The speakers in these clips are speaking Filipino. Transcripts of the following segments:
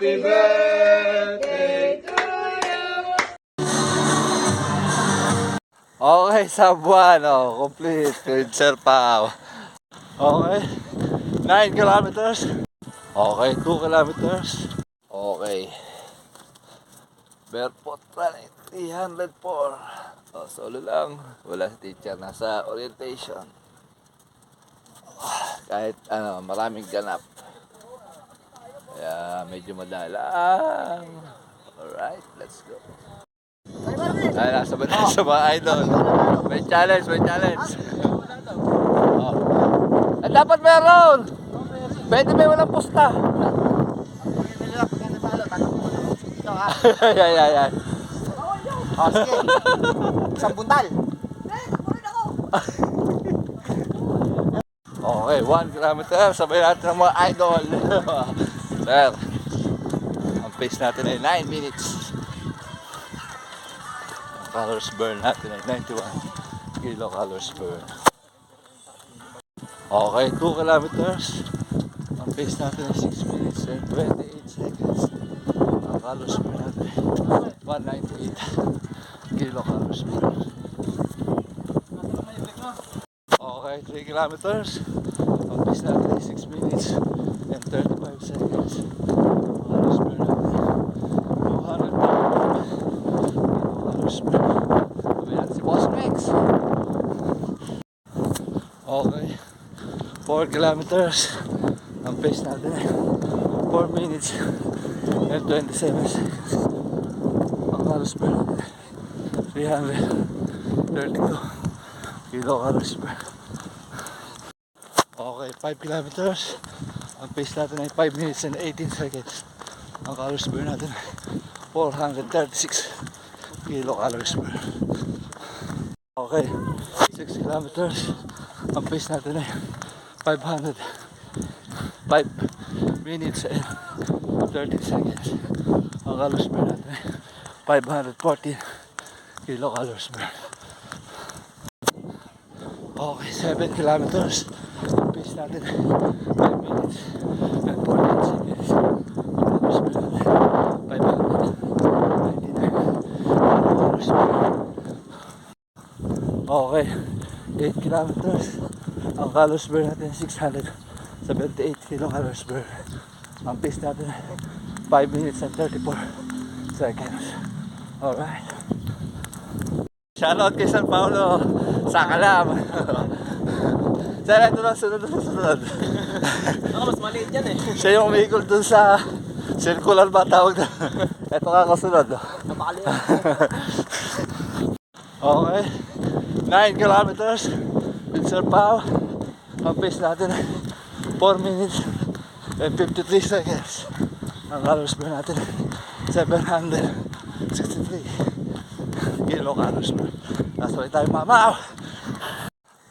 Happy birthday to you. Okay, Sabuan, complete with Sir Pao. Okay, 9 kilometers. Okay, 2 kilometers. Okay. Barefoot running, 304. Solo lang. Wala si teacher, nasa orientation. Kahit maraming ganap. Kaya medyo madalang. Alright, let's go. Ay, nasa ba sa mga idol? May challenge, may challenge. Dapat meron! Pwede may walang pusta. Ay. Sige. Isang buntal. Okay, 1 kilometer. Sabay natin ng mga idol. Sir, ang pace natin ay 9 minutes. Ang calories burn natin ay 91 kilocalories burn. Okay, 2 kilometers. Ang pace natin ay 6 minutes and 28 seconds. Ang calories burn natin ay 198 kilocalories burn. Okay, 3 kilometers. Ang pace natin ay 6 minutes and 35 seconds. Ang calories burn natin ay 200 kilocalories burn. Sabi natin si Boss Max. Okay, 4 kilometers. Ang pace natin ay 4 minutes and 27 seconds. Ang calories burn natin ay 332 kilocalories burn. Okay, 5 kilometers. Ang pace natin ay 5 minutes and 18 seconds. Ang calories burn natin ay 436 kilocalories burn. Okay, 6 kilometers. Ang pace natin ay 5 minutes and 13 seconds. Ang calories burn natin ay 514 kilocalories burn. Okay, 7 kilometers. Ang pace natin ay 5 minutes and 14 seconds. Ang calories burn natin ay 599 kilocalories burn. Okay, 8 kilometers. Ang calories burn natin ay 678 kilocalories burn. Ang pace natin ay 5 minutes and 34 seconds. Alright. Shoutout kay San Paulo sa Kalam. Sir, ito na sunod. Mas maliit yan eh. Siya yung umikot dun sa circular ba tawag na. Ito nga kasunod. Napakaliit. Okay, 9 kilometers with Sir Pao. Ang pace natin ay 4 minutes and 53 seconds. Ang calories burn natin ay 763 kilocalories burn. Nasabay tayo mama.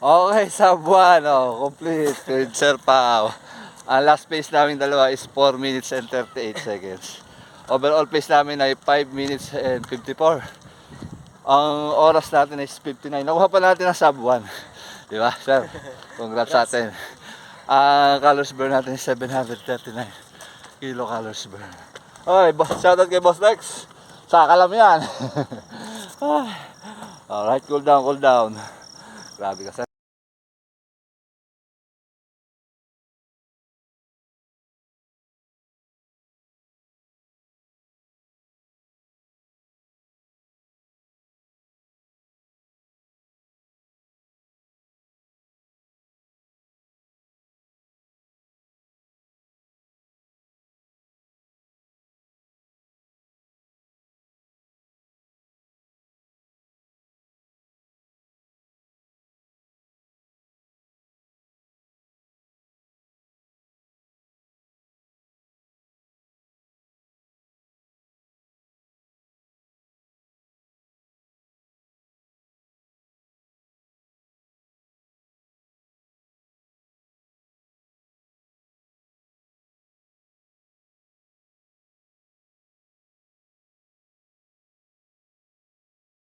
Okay, Sabuan, complete with Sir Pao. Ang last pace namin dalawa is 4 minutes and 38 seconds. Overall pace namin ay 5 minutes and 54. Ang oras natin is 59. Nakuha pa natin ang Sabuan. Di ba, sir? Congrats sa atin. Ang calories burn natin is 739 kilocalories burn. Okay, shoutout kay Boss Lex. Sa Kalam yan. Alright, cool down. Grabe ka, sir.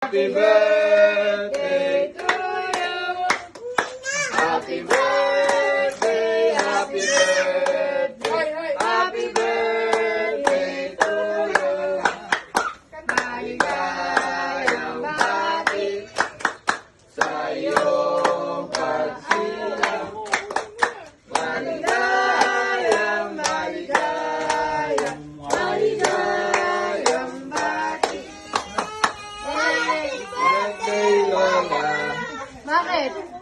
Happy birthday to you. Happy birthday, happy birthday, happy birthday Bakit?